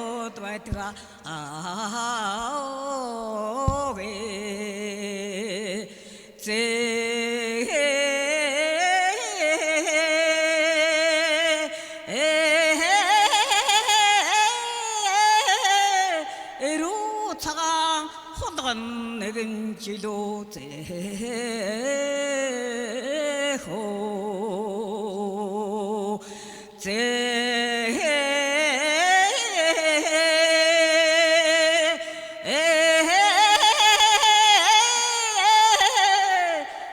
жилүүд байтга 에로차가 혼돈 내겐 지도 제호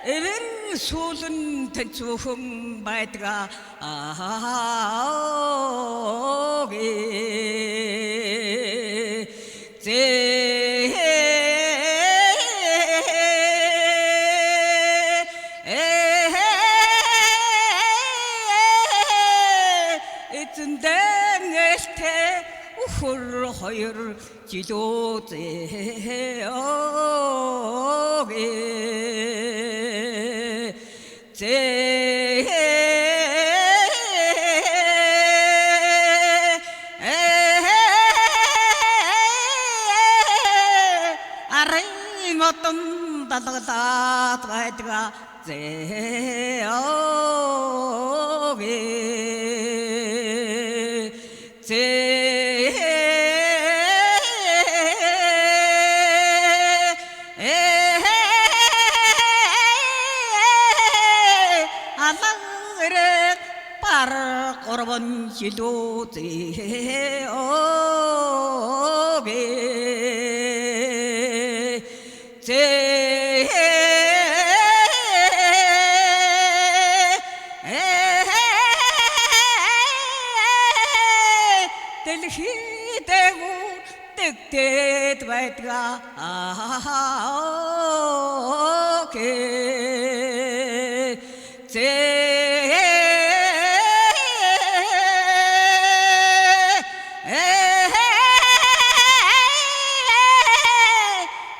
에른 소든 대추흠 바이트가 허열 지도제오게 아래인 어떤 다다다 다이트가 제오게 꼬라본 지도 제오게 델히대고 뜩떼 바이트가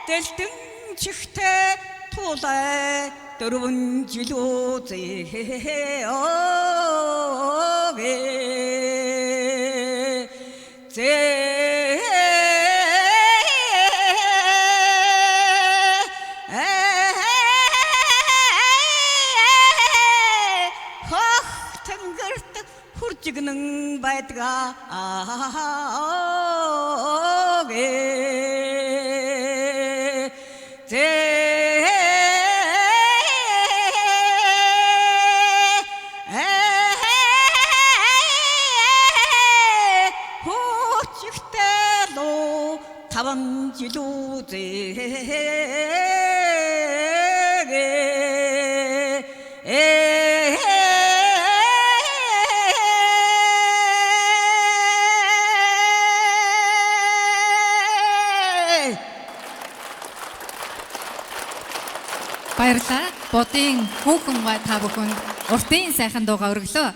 델등 чих태 토다에 여러분 지도 제오게 훌찍는 바이트가 호찍대도 타반지도 Баярлалаа. Бодын хүүхэн ба та бүхэн уртын сайхан дуугаа өргөлөө.